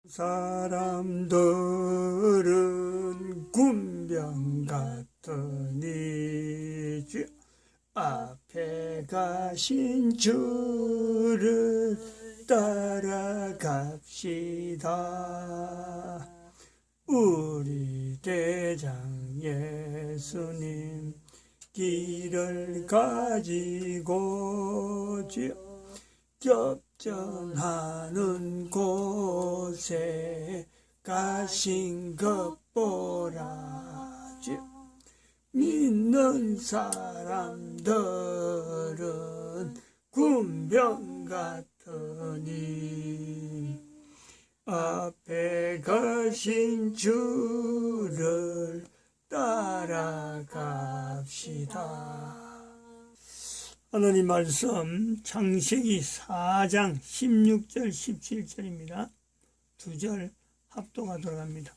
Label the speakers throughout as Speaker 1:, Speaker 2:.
Speaker 1: 사람들은 군병 같으니 주 앞에 가신 주를 따라갑시다. 우리 대장 예수님 길을 가지고 접전하는 곳에 가신 것 보라. 믿는 사람들은 군병 같으니 앞에 가신 주를 따라갑시다. 하나님 말씀 창세기 4장 16절 17절입니다. 두 절 합도가 들어갑니다.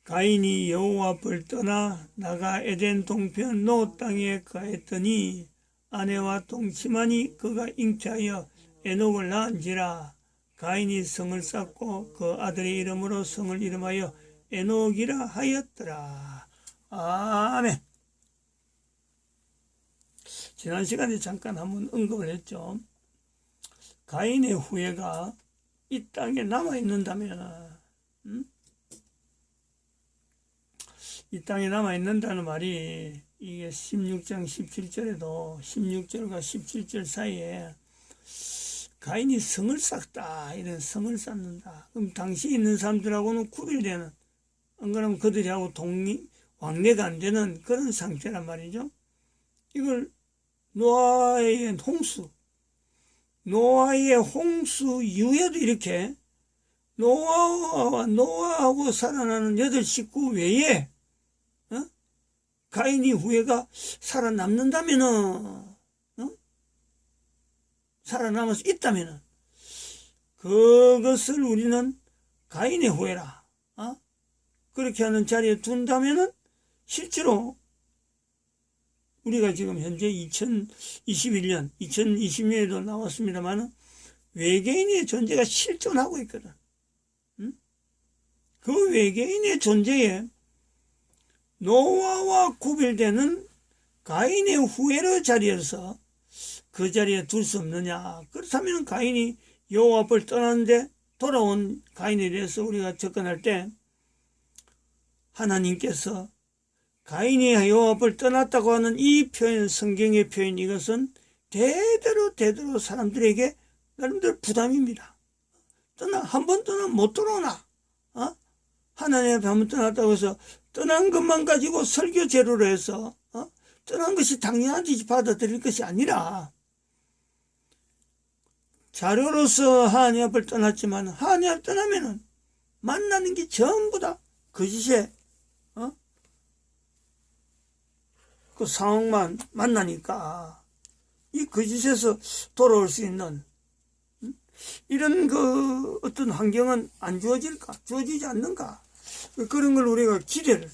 Speaker 1: 가인이 여호와 앞을 떠나 나가 에덴 동편 노 땅에 가했더니 아내와 동침하니 그가 잉태하여 에녹을 낳은지라. 가인이 성을 쌓고 그 아들의 이름으로 성을 이름하여 에녹이라 하였더라. 아멘. 지난 시간에 잠깐 한번 언급을 했죠. 가인의 후예가 이 땅에 남아있는다면, 이 땅에 남아있는다는 말이 이게 16장 17절에도 16절과 17절 사이에 가인이 성을 쌓다, 이런 성을 쌓는다. 그럼 당시 있는 사람들하고는 구별되는, 안 그러면 그들하고 왕래가 안 되는 그런 상태란 말이죠. 이걸 노아의 홍수 이후에도 이렇게 노아하고 살아나는 8식구 외에 가인이 후예가 살아남는다면은 살아남아서 있다면은 그것을 우리는 가인의 후예라 그렇게 하는 자리에 둔다면은 실제로 우리가 지금 현재 2021년, 2020년에도 나왔습니다만 외계인의 존재가 실존하고 있거든. 그 외계인의 존재에 노아와 구별되는 가인의 후예의 자리에서 그 자리에 둘 수 없느냐. 그렇다면 가인이 여호와 앞을 떠났는데 돌아온 가인에 대해서 우리가 접근할 때 하나님께서 가인이 여호와 앞을 떠났다고 하는 이 표현, 성경의 표현, 이것은 대대로 사람들에게 나름대로 부담입니다. 한 번 떠나면 못 돌아오나? 하나님 앞에 한 번 떠났다고 해서 떠난 것만 가지고 설교 재료로 해서 떠난 것이 당연한 듯이 받아들일 것이 아니라 자료로서 하나님 앞을 떠났지만 하나님 앞을 떠나면은 만나는 게 전부 다 거짓에 그 상황만 만나니까 이 거짓에서 돌아올 수 있는 이런 그 어떤 환경은 안 주어질까? 주어지지 않는가? 그런 걸 우리가 기대를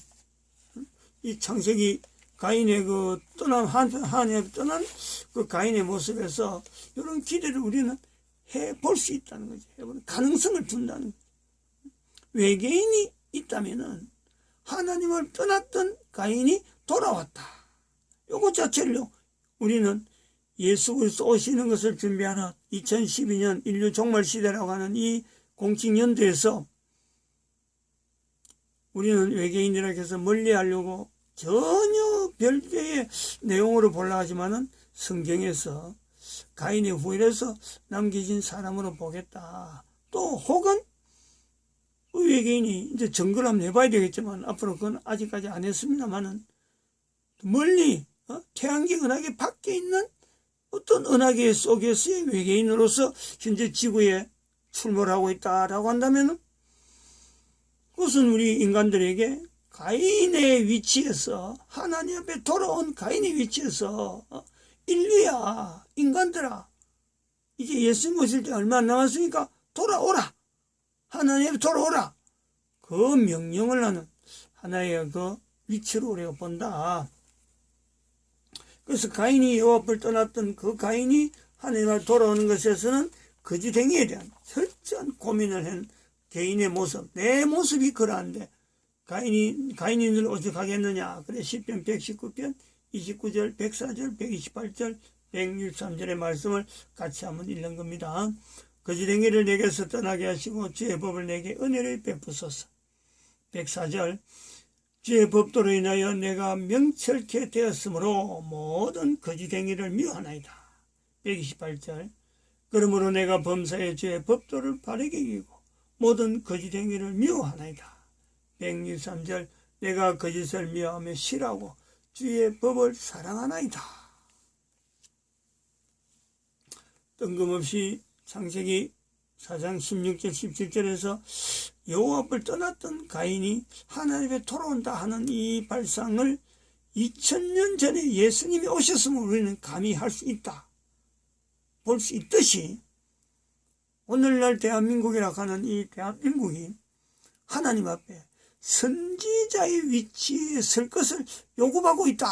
Speaker 1: 이 창세기 가인의 그 하나님 떠난 그 가인의 모습에서 이런 기대를 우리는 해볼 수 있다는 거지. 해보는 가능성을 둔다는 거지. 외계인이 있다면은 하나님을 떠났던 가인이 돌아왔다. 요거 자체를요, 우리는 예수 그리스도 오시는 것을 준비하는 2012년 인류 종말 시대라고 하는 이 공칙연도에서 우리는 외계인이라 해서 멀리하려고 전혀 별개의 내용으로 보려 하지만은 성경에서 가인의 후예에서 남겨진 사람으로 보겠다. 또 혹은 외계인이 이제 증거를 한번 해봐야 되겠지만 앞으로 그건 아직까지 안 했습니다만은 멀리 태양계 은하계 밖에 있는 어떤 은하계 속에서의 외계인으로서 현재 지구에 출몰하고 있다라고 한다면 그것은 우리 인간들에게 가인의 위치에서 하나님 앞에 돌아온 가인의 위치에서 인류야, 인간들아, 이제 예수님 오실 때 얼마 안 남았으니까 돌아오라, 하나님 앞에 돌아오라, 그 명령을 하는 하나의 그 위치로 우리가 본다. 그래서 가인이 여호와 앞을 떠났던 그 가인이 하나님 앞에 돌아오는 것에서는 거짓 행위에 대한 철저한 어떠한 고민을 한 개인의 모습, 내 모습이 그러한데 가인이 늘 오죽하겠느냐. 그래 시편 119편 29절 104절 128절 163절의 말씀을 같이 한번 읽는 겁니다. 거짓행위를 내게서 떠나게 하시고 주의 법을 내게 은혜를 베푸소서. 104절 주의 법도로 인하여 내가 명철케 되었으므로 모든 거짓행위를 미워하나이다. 128절 그러므로 내가 범사에 주의 법도를 바르게 여기고 모든 거짓행위를 미워하나이다. 163절 내가 거짓을 미워하며 싫어하고 주의 법을 사랑하나이다. 뜬금없이 창세기 4장 16절 17절에서 여호와 앞을 떠났던 가인이 하나님께 돌아온다 하는 이 발상을 2000년 전에 예수님이 오셨으면 우리는 감히 할 수 있다. 볼 수 있듯이 오늘날 대한민국이라고 하는 이 대한민국이 하나님 앞에 선지자의 위치에 설 것을 요구하고 있다.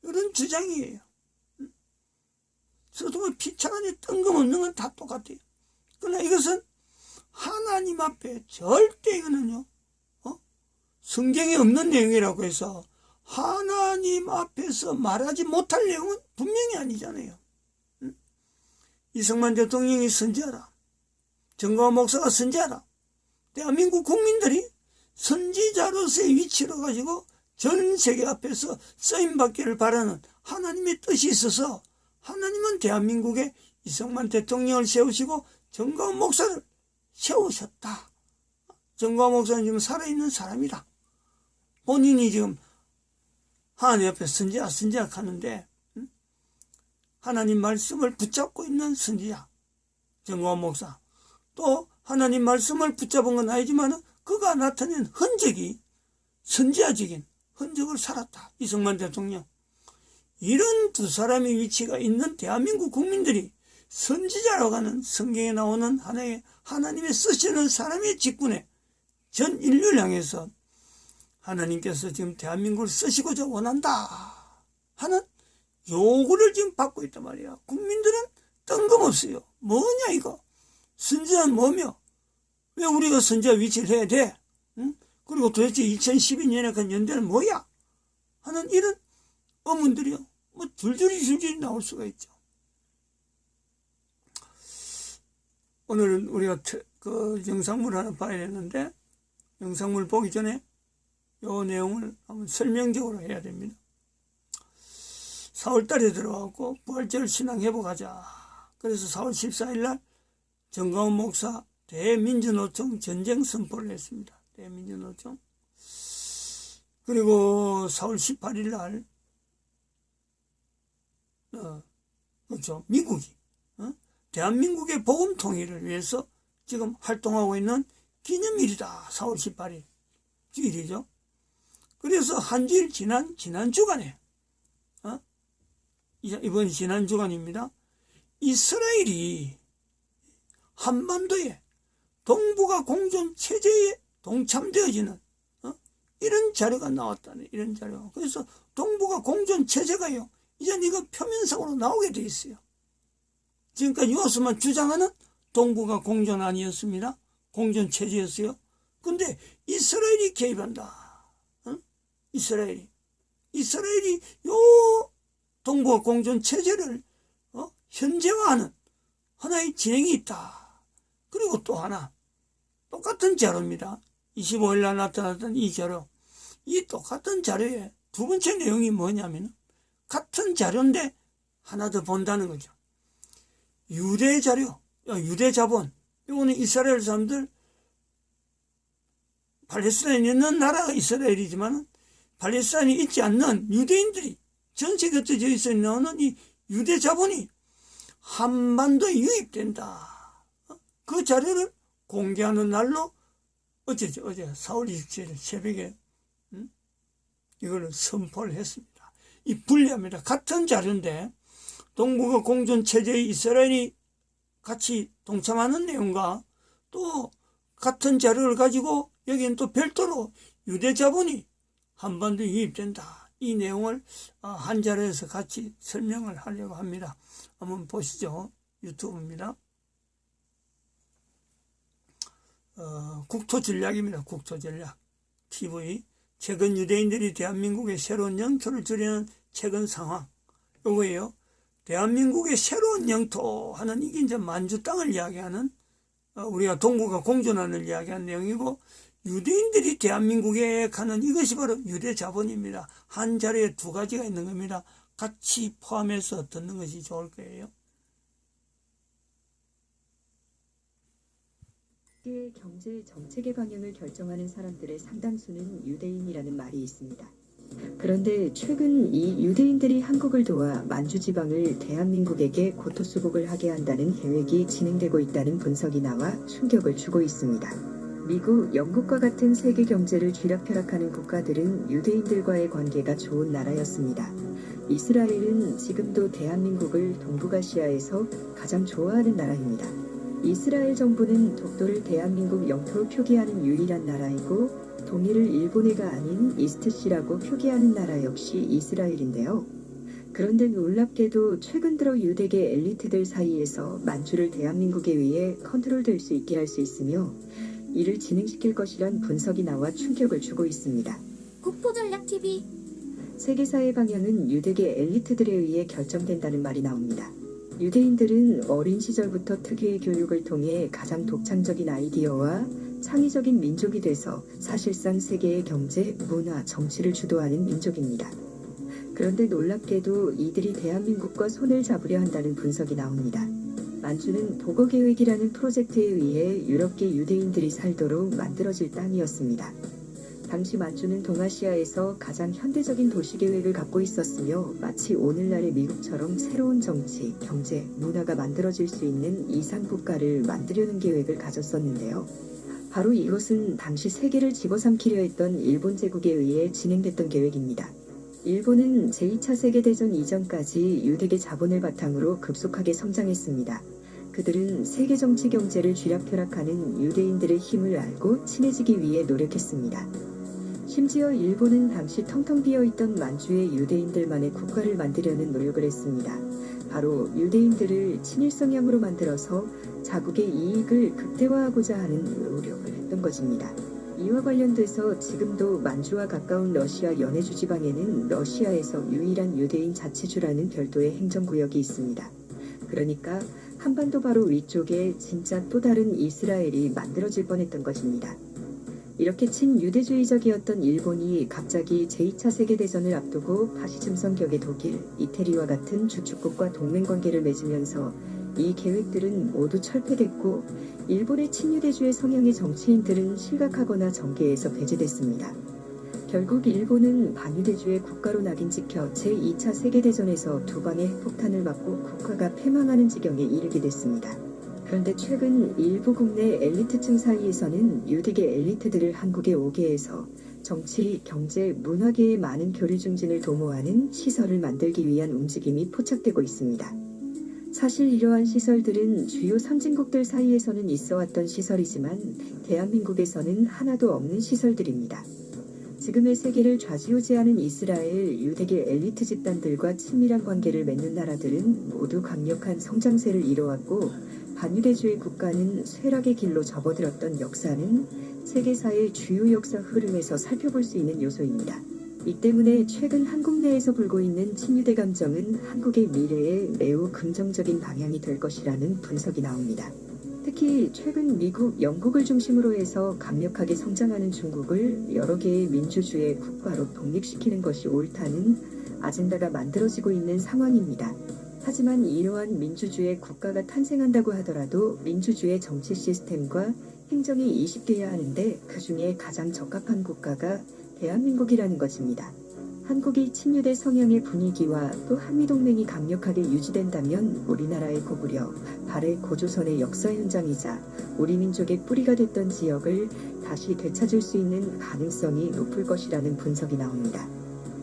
Speaker 1: 이런 주장이에요. 서도 피차간에 뜬금없는 건 다 똑같아요. 그러나 이것은 하나님 앞에 절대 이거는요, 성경에 없는 내용이라고 해서 하나님 앞에서 말하지 못할 내용은 분명히 아니잖아요. 이승만 대통령이 선지하라. 정광훈 목사가 선지하라. 대한민국 국민들이 선지자로서의 위치로 가지고 전 세계 앞에서 쓰임받기를 바라는 하나님의 뜻이 있어서 하나님은 대한민국에 이승만 대통령을 세우시고 정광훈 목사를 세우셨다. 정광훈 목사는 지금 살아있는 사람이다. 본인이 지금 하나님 앞에 선지자 하는데 하나님 말씀을 붙잡고 있는 선지자 정광훈 목사, 또 하나님 말씀을 붙잡은 건 아니지만 그가 나타낸 흔적이 선지자적인 흔적을 살았다. 이승만 대통령. 이런 두 사람의 위치가 있는 대한민국 국민들이 선지자라고 하는 성경에 나오는 하나의 하나님의 쓰시는 사람의 직분에 전 인류를 향해서 하나님께서 지금 대한민국을 쓰시고자 원한다 하는 요구를 지금 받고 있단 말이야. 국민들은 뜬금없어요. 뭐냐 이거. 선지자는 뭐며? 왜 우리가 선지자 위치를 해야 돼? 응? 그리고 도대체 2012년에 그 연대는 뭐야? 하는 이런 의문들이요. 뭐 줄줄이 나올 수가 있죠. 오늘은 우리가 그 영상물 하나 봐야 되는데 영상물 보기 전에 요 내용을 한번 설명적으로 해야 됩니다. 4월달에 들어가고 부활절 신앙 회복하자. 그래서 4월 14일 날 정광훈 목사 대민주노총 전쟁 선포를 했습니다. 대민주노총. 그리고 4월 18일 날 그렇죠. 미국이 대한민국의 복음 통일을 위해서 지금 활동하고 있는 기념일이다. 4월 18일 주일이죠. 그래서 한 주일 지난 주간에 이번 지난 주간입니다. 이스라엘이 한반도에 동북아 공존 체제에 동참되어지는 이런 자료가 나왔다네. 이런 자료. 그래서 동북아 공존 체제가요. 이제 이거 표면상으로 나오게 돼 있어요. 지금까지 유아수만 주장하는 동북아 공존 아니었습니다. 공존 체제였어요. 근데 이스라엘이 개입한다. 이스라엘이 요 동북아 공존 체제를 현재화하는 하나의 진행이 있다. 그리고 또 하나 똑같은 자료입니다. 25일 날 나타났던 이 자료. 이 똑같은 자료에 두 번째 내용이 뭐냐면 같은 자료인데 하나 더 본다는 거죠. 유대 자료, 유대 자본. 이거는 이스라엘 사람들, 팔레스타인에 있는 나라가 이스라엘이지만 팔레스타인에 있지 않는 유대인들이 전 세계에 흩어져 있는 이 유대 자본이 한반도에 유입된다. 그 자료를 공개하는 날로 어제 4월 27일 새벽에 이걸 선포를 했습니다. 이 분리합니다. 같은 자료인데 동북아 공존 체제의 이스라엘이 같이 동참하는 내용과 또 같은 자료를 가지고 여기는 또 별도로 유대 자본이 한반도에 유입된다. 이 내용을 한 자료에서 같이 설명을 하려고 합니다. 한번 보시죠. 유튜브입니다. 국토 전략입니다. 국토 전략. TV. 최근 유대인들이 대한민국의 새로운 영토를 주려는 최근 상황. 요거예요. 대한민국의 새로운 영토 하는 이게 이제 만주 땅을 이야기하는 우리가 동국과 공존하는 이야기하는 내용이고, 유대인들이 대한민국에 가는 이것이 바로 유대 자본입니다. 한 자리에 두 가지가 있는 겁니다. 같이 포함해서 듣는 것이 좋을 거예요.
Speaker 2: 세계의 경제 정책의 방향을 결정하는 사람들의 상당수는 유대인이라는 말이 있습니다. 그런데 최근 이 유대인들이 한국을 도와 만주지방을 대한민국에게 고토수복을 하게 한다는 계획이 진행되고 있다는 분석이 나와 충격을 주고 있습니다. 미국, 영국과 같은 세계 경제를 쥐락펴락하는 국가들은 유대인들과의 관계가 좋은 나라였습니다. 이스라엘은 지금도 대한민국을 동북아시아에서 가장 좋아하는 나라입니다. 이스라엘 정부는 독도를 대한민국 영토로 표기하는 유일한 나라이고, 동일을 일본해가 아닌 이스트시라고 표기하는 나라 역시 이스라엘인데요. 그런데 놀랍게도 최근 들어 유대계 엘리트들 사이에서 만주를 대한민국에 의해 컨트롤될 수 있게 할 수 있으며, 이를 진행시킬 것이란 분석이 나와 충격을 주고 있습니다.
Speaker 3: 국토전략TV.
Speaker 2: 세계사의 방향은 유대계 엘리트들에 의해 결정된다는 말이 나옵니다. 유대인들은 어린 시절부터 특유의 교육을 통해 가장 독창적인 아이디어와 창의적인 민족이 돼서 사실상 세계의 경제, 문화, 정치를 주도하는 민족입니다. 그런데 놀랍게도 이들이 대한민국과 손을 잡으려 한다는 분석이 나옵니다. 만주는 보거계획이라는 프로젝트에 의해 유럽계 유대인들이 살도록 만들어질 땅이었습니다. 당시 만주는 동아시아에서 가장 현대적인 도시계획을 갖고 있었으며, 마치 오늘날의 미국처럼 새로운 정치, 경제, 문화가 만들어질 수 있는 이상국가를 만들려는 계획을 가졌었는데요. 바로 이것은 당시 세계를 집어삼키려 했던 일본 제국에 의해 진행됐던 계획입니다. 일본은 제2차 세계대전 이전까지 유대계 자본을 바탕으로 급속하게 성장했습니다. 그들은 세계 정치 경제를 쥐락펴락하는 유대인들의 힘을 알고 친해지기 위해 노력했습니다. 심지어 일본은 당시 텅텅 비어있던 만주의 유대인들만의 국가를 만들려는 노력을 했습니다. 바로 유대인들을 친일 성향으로 만들어서 자국의 이익을 극대화하고자 하는 노력을 했던 것입니다. 이와 관련돼서 지금도 만주와 가까운 러시아 연해주 지방에는 러시아에서 유일한 유대인 자치주라는 별도의 행정구역이 있습니다. 그러니까 한반도 바로 위쪽에 진짜 또 다른 이스라엘이 만들어질 뻔했던 것입니다. 이렇게 친유대주의적이었던 일본이 갑자기 제2차 세계대전을 앞두고 파시즘성 격의 독일, 이태리와 같은 주축국과 동맹관계를 맺으면서 이 계획들은 모두 철폐됐고, 일본의 친유대주의 성향의 정치인들은 실각하거나 정계에서 배제됐습니다. 결국 일본은 반유대주의 국가로 낙인찍혀 제2차 세계대전에서 두 방의 핵폭탄을 맞고 국가가 패망하는 지경에 이르게 됐습니다. 그런데 최근 일부 국내 엘리트층 사이에서는 유대계 엘리트들을 한국에 오게 해서 정치, 경제, 문화계의 많은 교류 증진을 도모하는 시설을 만들기 위한 움직임이 포착되고 있습니다. 사실 이러한 시설들은 주요 선진국들 사이에서는 있어왔던 시설이지만 대한민국에서는 하나도 없는 시설들입니다. 지금의 세계를 좌지우지하는 이스라엘, 유대계 엘리트 집단들과 친밀한 관계를 맺는 나라들은 모두 강력한 성장세를 이뤄왔고, 반유대주의 국가는 쇠락의 길로 접어들었던 역사는 세계사의 주요 역사 흐름에서 살펴볼 수 있는 요소입니다. 이 때문에 최근 한국 내에서 불고 있는 친유대 감정은 한국의 미래에 매우 긍정적인 방향이 될 것이라는 분석이 나옵니다. 특히 최근 미국, 영국을 중심으로 해서 강력하게 성장하는 중국을 여러 개의 민주주의 국가로 독립시키는 것이 옳다는 아젠다가 만들어지고 있는 상황입니다. 하지만 이러한 민주주의 국가가 탄생한다고 하더라도 민주주의 정치 시스템과 행정이 이식돼야 하는데, 그 중에 가장 적합한 국가가 대한민국이라는 것입니다. 한국이 친유대 성향의 분위기와 또 한미동맹이 강력하게 유지된다면 우리나라의 고구려, 발해 고조선의 역사 현장이자 우리 민족의 뿌리가 됐던 지역을 다시 되찾을 수 있는 가능성이 높을 것이라는 분석이 나옵니다.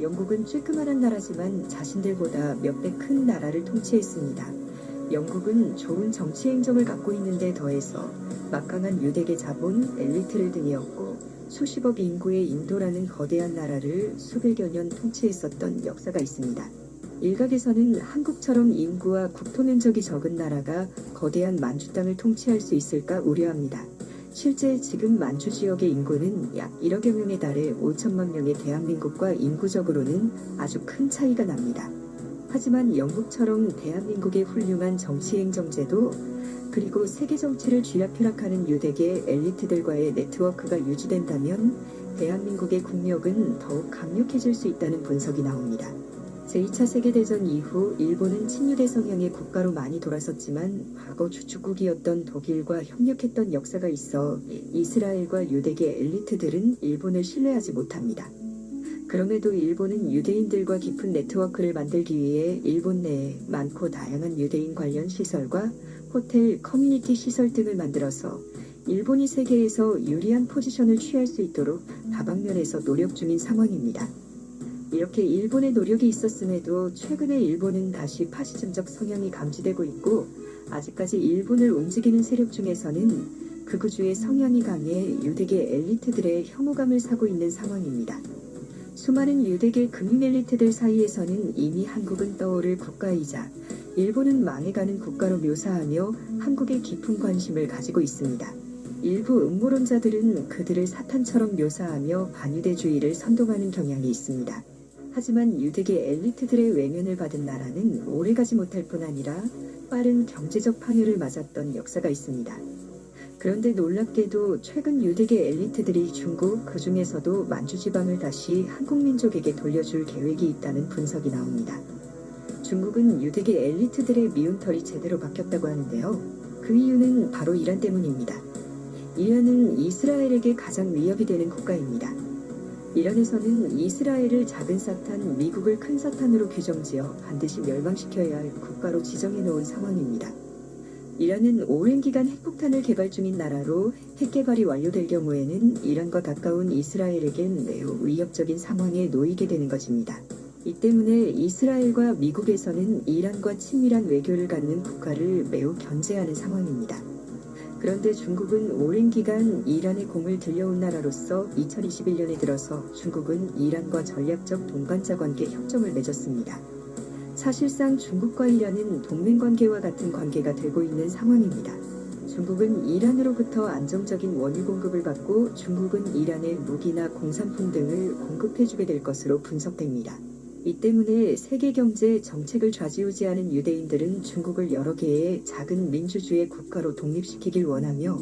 Speaker 2: 영국은 쬐끄만한 나라지만 자신들보다 몇 배 큰 나라를 통치했습니다. 영국은 좋은 정치 행정을 갖고 있는데 더해서 막강한 유대계 자본, 엘리트를 등이었고, 수십억 인구의 인도라는 거대한 나라를 수백여 년 통치했었던 역사가 있습니다. 일각에서는 한국처럼 인구와 국토 면적이 적은 나라가 거대한 만주 땅을 통치할 수 있을까 우려합니다. 실제 지금 만주 지역의 인구는 약 1억여 명에 달해 5천만 명의 대한민국과 인구적으로는 아주 큰 차이가 납니다. 하지만 영국처럼 대한민국의 훌륭한 정치행정제도 그리고 세계 정치를 쥐락펴락하는 유대계 엘리트들과의 네트워크가 유지된다면 대한민국의 국력은 더욱 강력해질 수 있다는 분석이 나옵니다. 제2차 세계대전 이후 일본은 친유대 성향의 국가로 많이 돌아섰지만 과거 주축국이었던 독일과 협력했던 역사가 있어 이스라엘과 유대계 엘리트들은 일본을 신뢰하지 못합니다. 그럼에도 일본은 유대인들과 깊은 네트워크를 만들기 위해 일본 내에 많고 다양한 유대인 관련 시설과 호텔, 커뮤니티 시설 등을 만들어서 일본이 세계에서 유리한 포지션을 취할 수 있도록 다방면에서 노력 중인 상황입니다. 이렇게 일본의 노력이 있었음에도 최근에 일본은 다시 파시즘적 성향이 감지되고 있고 아직까지 일본을 움직이는 세력 중에서는 극우주의 성향이 강해 유대계 엘리트들의 혐오감을 사고 있는 상황입니다. 수많은 유대계 금융 엘리트들 사이에서는 이미 한국은 떠오를 국가이자 일본은 망해가는 국가로 묘사하며 한국에 깊은 관심을 가지고 있습니다. 일부 음모론자들은 그들을 사탄처럼 묘사하며 반유대주의를 선동하는 경향이 있습니다. 하지만 유대계 엘리트들의 외면을 받은 나라는 오래가지 못할 뿐 아니라 빠른 경제적 파멸을 맞았던 역사가 있습니다. 그런데 놀랍게도 최근 유대계 엘리트들이 중국 그 중에서도 만주 지방을 다시 한국 민족에게 돌려줄 계획이 있다는 분석이 나옵니다. 중국은 유대계 엘리트들의 미운털이 제대로 박혔다고 하는데요. 그 이유는 바로 이란 때문입니다. 이란은 이스라엘에게 가장 위협이 되는 국가입니다. 이란에서는 이스라엘을 작은 사탄, 미국을 큰 사탄으로 규정지어 반드시 멸망시켜야 할 국가로 지정해 놓은 상황입니다. 이란은 오랜 기간 핵폭탄을 개발 중인 나라로 핵 개발이 완료될 경우에는 이란과 가까운 이스라엘에겐 매우 위협적인 상황에 놓이게 되는 것입니다. 이 때문에 이스라엘과 미국에서는 이란과 친밀한 외교를 갖는 국가를 매우 견제하는 상황입니다. 그런데 중국은 오랜 기간 이란의 공을 들여온 나라로서 2021년에 들어서 중국은 이란과 전략적 동반자 관계 협정을 맺었습니다. 사실상 중국과 이란은 동맹관계와 같은 관계가 되고 있는 상황입니다. 중국은 이란으로부터 안정적인 원유 공급을 받고 중국은 이란에 무기나 공산품 등을 공급해주게 될 것으로 분석됩니다. 이 때문에 세계 경제 정책을 좌지우지하는 유대인들은 중국을 여러 개의 작은 민주주의 국가로 독립시키길 원하며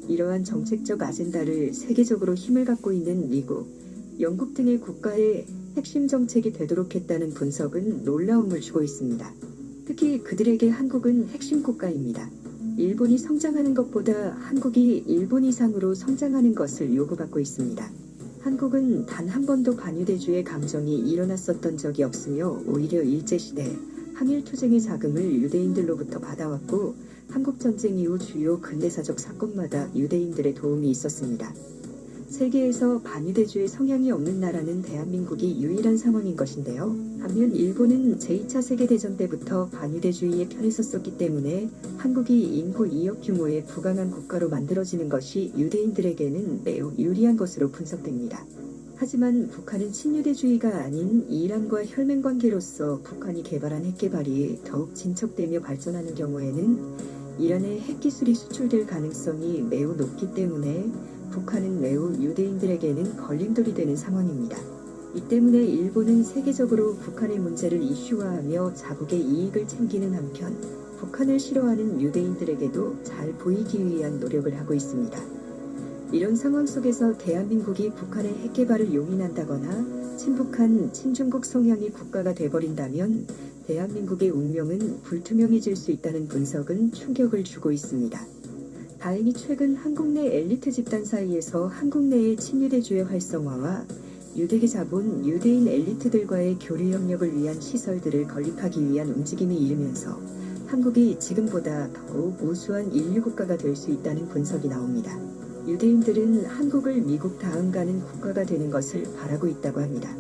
Speaker 2: 이러한 정책적 아젠다를 세계적으로 힘을 갖고 있는 미국, 영국 등의 국가의 핵심 정책이 되도록 했다는 분석은 놀라움을 주고 있습니다. 특히 그들에게 한국은 핵심 국가입니다. 일본이 성장하는 것보다 한국이 일본 이상으로 성장하는 것을 요구받고 있습니다. 한국은 단 한 번도 반유대주의 감정이 일어났었던 적이 없으며 오히려 일제시대 항일투쟁의 자금을 유대인들로부터 받아왔고 한국전쟁 이후 주요 근대사적 사건마다 유대인들의 도움이 있었습니다. 세계에서 반유대주의 성향이 없는 나라는 대한민국이 유일한 상황인 것인데요. 반면 일본은 제2차 세계대전 때부터 반유대주의에 편에 섰었기 때문에 한국이 인구 2억 규모의 부강한 국가로 만들어지는 것이 유대인들에게는 매우 유리한 것으로 분석됩니다. 하지만 북한은 친유대주의가 아닌 이란과 혈맹관계로서 북한이 개발한 핵개발이 더욱 진척되며 발전하는 경우에는 이란의 핵기술이 수출될 가능성이 매우 높기 때문에 북한은 매우 유대인들에게는 걸림돌이 되는 상황입니다. 이 때문에 일본은 세계적으로 북한의 문제를 이슈화하며 자국의 이익을 챙기는 한편 북한을 싫어하는 유대인들에게도 잘 보이기 위한 노력을 하고 있습니다. 이런 상황 속에서 대한민국이 북한의 핵개발을 용인한다거나 친북한 친중국 성향의 국가가 돼버린다면 대한민국의 운명은 불투명해질 수 있다는 분석은 충격을 주고 있습니다. 다행히 최근 한국 내 엘리트 집단 사이에서 한국 내의 친유대주의 활성화와 유대계 자본, 유대인 엘리트들과의 교류 협력을 위한 시설들을 건립하기 위한 움직임이 이르면서 한국이 지금보다 더욱 우수한 인류국가가 될 수 있다는 분석이 나옵니다. 유대인들은 한국을 미국 다음 가는 국가가 되는 것을 바라고 있다고 합니다.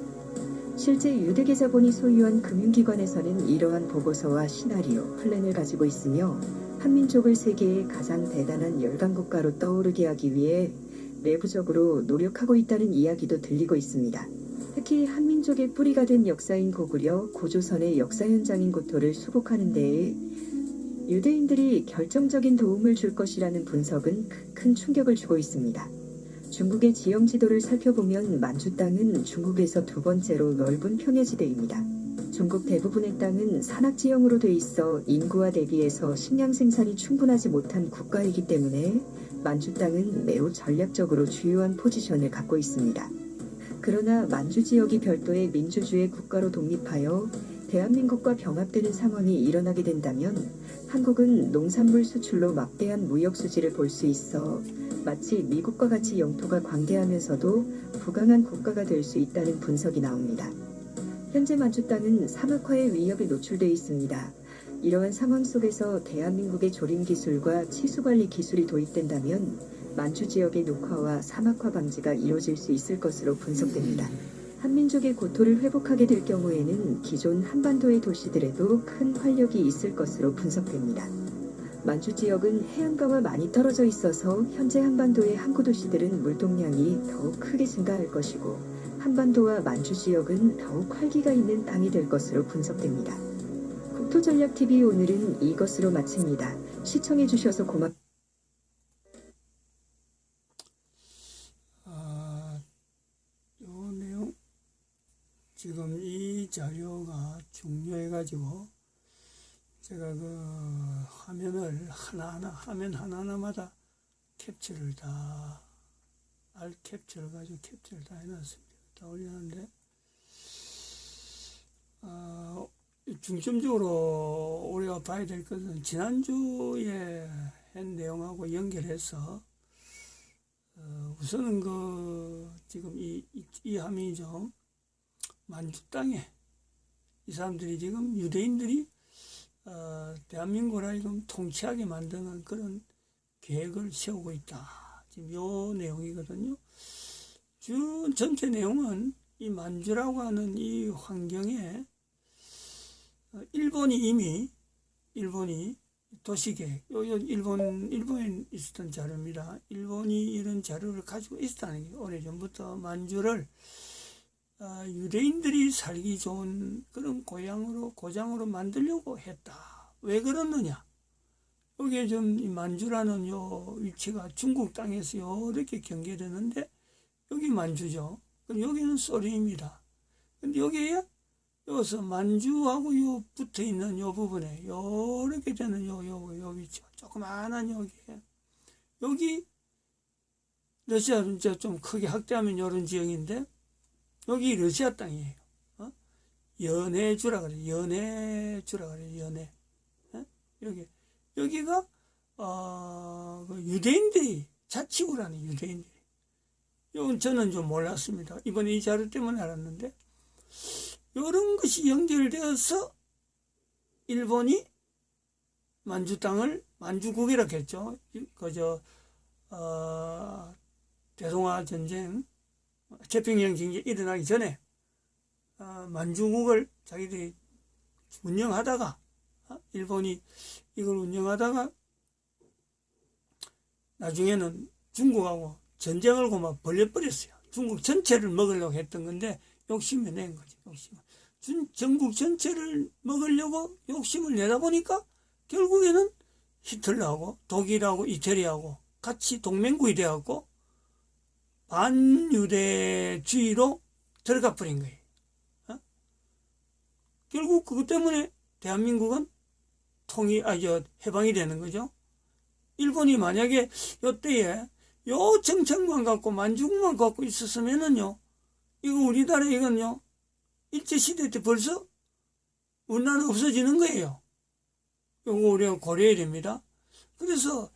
Speaker 2: 실제 유대계 자본이 소유한 금융기관에서는 이러한 보고서와 시나리오, 플랜을 가지고 있으며 한민족을 세계의 가장 대단한 열강국가로 떠오르게 하기 위해 내부적으로 노력하고 있다는 이야기도 들리고 있습니다. 특히 한민족의 뿌리가 된 역사인 고구려, 고조선의 역사 현장인 고토를 수복하는 데에 유대인들이 결정적인 도움을 줄 것이라는 분석은 큰 충격을 주고 있습니다. 중국의 지형 지도를 살펴보면 만주 땅은 중국에서 두 번째로 넓은 평야지대입니다. 중국 대부분의 땅은 산악지형으로 돼 있어 인구와 대비해서 식량 생산이 충분하지 못한 국가이기 때문에 만주 땅은 매우 전략적으로 주요한 포지션을 갖고 있습니다. 그러나 만주 지역이 별도의 민주주의 국가로 독립하여 대한민국과 병합되는 상황이 일어나게 된다면 한국은 농산물 수출로 막대한 무역 수지를 볼 수 있어 마치 미국과 같이 영토가 광대하면서도 부강한 국가가 될 수 있다는 분석이 나옵니다. 현재 만주 땅은 사막화의 위협에 노출돼 있습니다. 이러한 상황 속에서 대한민국의 조림 기술과 치수 관리 기술이 도입된다면 만주 지역의 녹화와 사막화 방지가 이루어질 수 있을 것으로 분석됩니다. 한민족의 고토를 회복하게 될 경우에는 기존 한반도의 도시들에도 큰 활력이 있을 것으로 분석됩니다. 만주 지역은 해안가와 많이 떨어져 있어서 현재 한반도의 항구 도시들은 물동량이 더욱 크게 증가할 것이고 한반도와 만주 지역은 더욱 활기가 있는 땅이 될 것으로 분석됩니다. 국토전략TV 오늘은 이것으로 마칩니다. 시청해주셔서 고맙습니다.
Speaker 1: 요 내용 지금 이 자료가 중요해가지고 제가 그 화면을 화면 하나하나마다 캡처를 다 캡처를 가지고 캡처를 다 해놨습니다. 다 올렸는데 중점적으로 우리가 봐야 될 것은 지난주에 한 내용하고 연결해서 우선은 지금 이 함의정 만주 땅에 이 사람들이 지금 유대인들이 대한민국을 하여금 통치하게 만드는 그런 계획을 세우고 있다. 지금 요 내용이거든요. 전체 내용은 이 만주라고 하는 이 환경에 일본이 도시계획, 일본에 있었던 자료입니다. 일본이 이런 자료를 가지고 있었다는 게 오래전부터 만주를 유대인들이 살기 좋은 그런 고장으로 만들려고 했다. 왜 그러느냐? 여기에 좀 만주라는 요 위치가 중국 땅에서 이렇게 경계되는데 여기 만주죠. 그럼 여기는 소련입니다. 근데 여기에 여기서 만주하고 요 붙어 있는 요 부분에 요렇게 되는 요 위치, 조그마한 여기 러시아 이제 좀 크게 확대하면 요런 지형인데 여기 러시아 땅이에요. 연해주라 그래요. 연해. 여기가 유대인들이 자치구라는 유대인들이. 이건 저는 좀 몰랐습니다. 이번에 이 자료 때문에 알았는데 이런 것이 연결되어서 일본이 만주 땅을 만주국이라고 했죠. 대동아 전쟁, 태평양 경제 일어나기 전에 만주국을 자기들이 운영하다가 일본이 이걸 운영하다가 나중에는 중국하고 전쟁을 막 벌려버렸어요. 중국 전체를 먹으려고 했던 건데 욕심을 낸 거죠. 전국 전체를 먹으려고 욕심을 내다 보니까 결국에는 히틀러하고 독일하고 이태리하고 같이 동맹국이 되어갖고 반유대주의로 들어가 버린 거예요. 결국 그것 때문에 대한민국은 해방이 되는 거죠. 일본이 만약에 요때에 요 정책만 갖고 만주국만 갖고 있었으면은요, 이거 우리나라 이건요, 일제시대 때 벌써 우리나라 없어지는 거예요. 이거 우리가 고려해야 됩니다. 그래서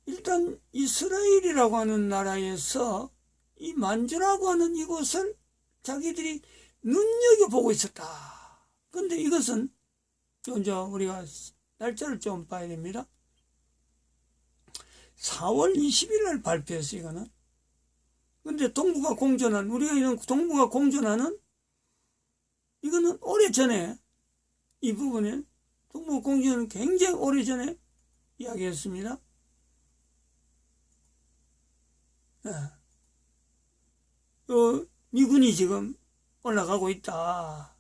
Speaker 1: 일단 이스라엘이라고 하는 나라에서 이 만주라고 하는 이곳을 자기들이 눈여겨보고 있었다. 근데 이것은 이제 우리가 날짜를 좀 봐야 됩니다. 4월 20일 날 발표했어요, 이거는. 근데 동북아 공전한, 우리가 이런 동북아 공전하는, 이거는 오래전에, 이 부분에, 동북아 공전은 굉장히 오래전에 이야기했습니다. 미군이 지금 올라가고 있다.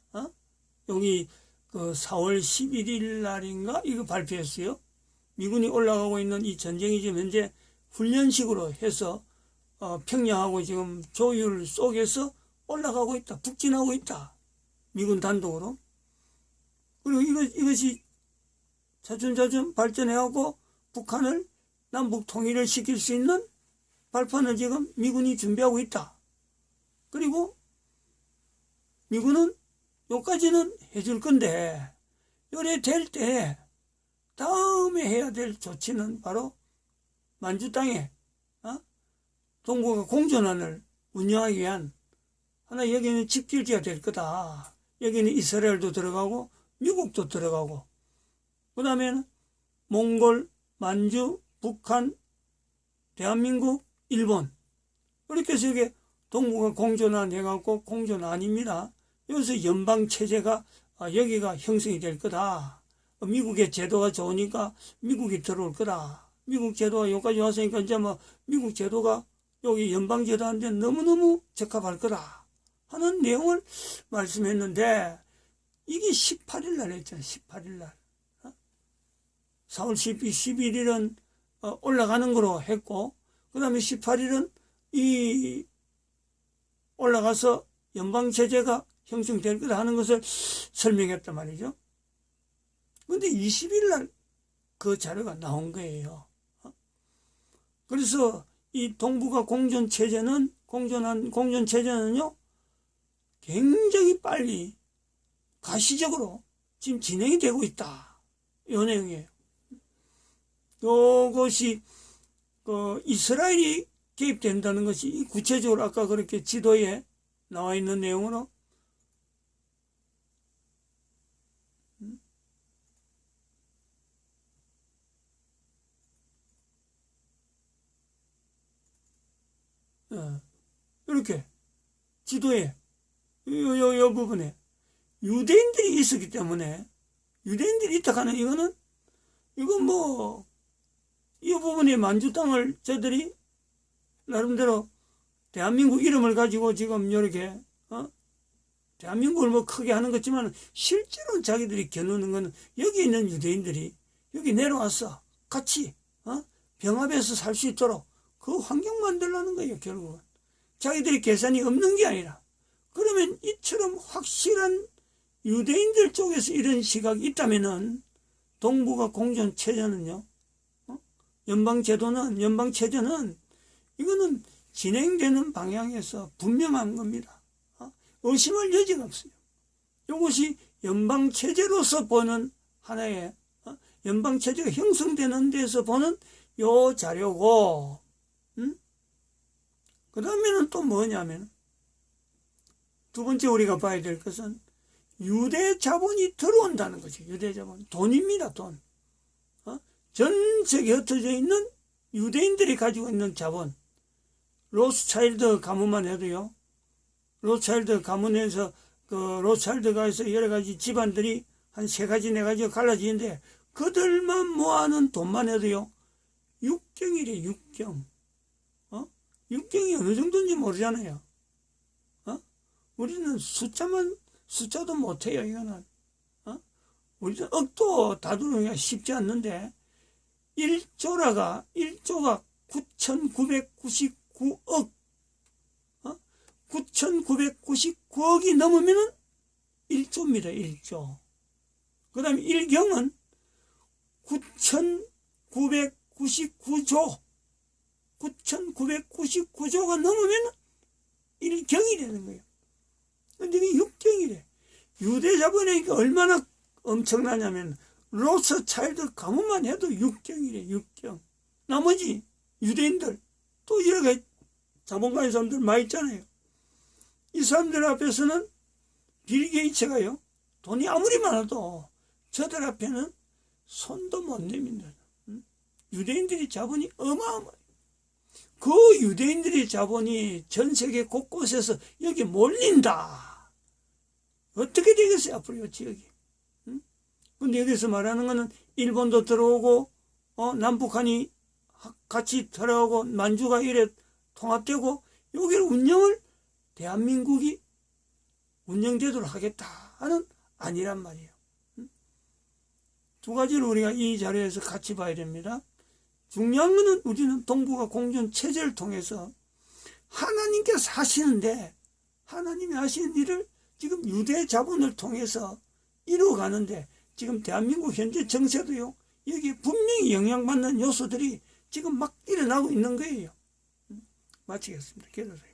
Speaker 1: 여기, 그 4월 11일 날인가 이거 발표했어요. 미군이 올라가고 있는 이 전쟁이 지금 현재 훈련식으로 해서 평양하고 지금 조율 속에서 올라가고 있다. 북진하고 있다. 미군 단독으로. 그리고 이것이 차츰차츰 발전해하고 북한을 남북 통일을 시킬 수 있는 발판을 지금 미군이 준비하고 있다. 그리고 미군은 여기까지는 해줄 건데 요래 될 때 다음에 해야 될 조치는 바로 만주 땅에 동북아 공전환을 운영하기 위한 하나 여기는 집결지가 될 거다. 여기는 이스라엘도 들어가고 미국도 들어가고 그 다음에는 몽골, 만주, 북한, 대한민국, 일본 이렇게 해서 여기 동북아 공전환 해갖고 공전환입니다. 여기서 연방체제가 여기가 형성이 될 거다. 미국의 제도가 좋으니까 미국이 들어올 거다. 미국 제도가 여기까지 왔으니까 이제 뭐 미국 제도가 여기 연방제도한테 너무너무 적합할 거다 하는 내용을 말씀했는데 이게 18일 날 했잖아요. 18일 날 4월 11일은 올라가는 거로 했고 그 다음에 18일은 이 올라가서 연방체제가 형성될 거다 하는 것을 설명했단 말이죠. 그런데 20일 날 그 자료가 나온 거예요. 그래서 이 동북아 공전체제는요 굉장히 빨리 가시적으로 지금 진행이 되고 있다. 이 내용이에요. 이것이 이스라엘이 개입된다는 것이 구체적으로 아까 그렇게 지도에 나와 있는 내용으로 이렇게 지도에 요 부분에 유대인들이 있었기 때문에 유대인들이 있다 하는 이건 뭐 이 부분에 만주 땅을 저들이 나름대로 대한민국 이름을 가지고 지금 이렇게 대한민국을 뭐 크게 하는 거지만 실제로 자기들이 겨누는 건 여기 있는 유대인들이 여기 내려와서 같이 병합해서 살 수 있도록 그 환경 만들라는 거예요. 결국은 자기들이 계산이 없는 게 아니라 그러면 이처럼 확실한 유대인들 쪽에서 이런 시각이 있다면은 동북아 공전 체제는요, 연방체제는 이거는 진행되는 방향에서 분명한 겁니다. 의심할 여지가 없어요. 이것이 연방체제로서 보는 하나의 연방체제가 형성되는 데서 보는 요 자료고, 그 다음에는 또 뭐냐면 두 번째 우리가 봐야 될 것은 유대 자본이 들어온다는 거죠. 유대 자본. 돈입니다. 돈. 전 세계에 흩어져 있는 유대인들이 가지고 있는 자본. 로스차일드 가문만 해도요. 로스차일드 가문에서 로스차일드가 해서 여러 가지 집안들이 한 3가지, 4가지가 갈라지는데 그들만 모아놓은 돈만 해도요. 6경이래, 6경. 6경이 어느 정도인지 모르잖아요. 우리는 숫자도 못해요, 이거는. 우리는 억도 다루기가 쉽지 않는데, 1조가 9,999억, 9,999억이 넘으면은 1조입니다, 1조. 그 다음에 1경은 9,999조. 9,999조가 넘으면 1경이 되는 거예요. 근데 이게 6경이래. 유대 자본이 얼마나 엄청나냐면 로스차일드 가문만 해도 6경이래. 6경. 나머지 유대인들 또 여러 가지 자본 가진 사람들 많이 있잖아요. 이 사람들 앞에서는 빌 게이츠가요. 돈이 아무리 많아도 저들 앞에는 손도 못 내민다. 유대인들의 자본이 어마어마해요. 그 유대인들의 자본이 전 세계 곳곳에서 여기 몰린다. 어떻게 되겠어요, 앞으로 이 지역이. 근데 여기서 말하는 거는 일본도 들어오고, 남북한이 같이 들어오고, 만주가 이래 통합되고, 여기를 운영을 대한민국이 운영되도록 하겠다 하는 아니란 말이에요. 두 가지를 우리가 이 자료에서 같이 봐야 됩니다. 중요한 것은 우리는 동북아 공존 체제를 통해서 하나님께서 하시는데, 하나님이 하시는 일을 지금 유대 자본을 통해서 이루어가는데, 지금 대한민국 현재 정세도요, 여기에 분명히 영향받는 요소들이 지금 막 일어나고 있는 거예요. 마치겠습니다. 기도하세요.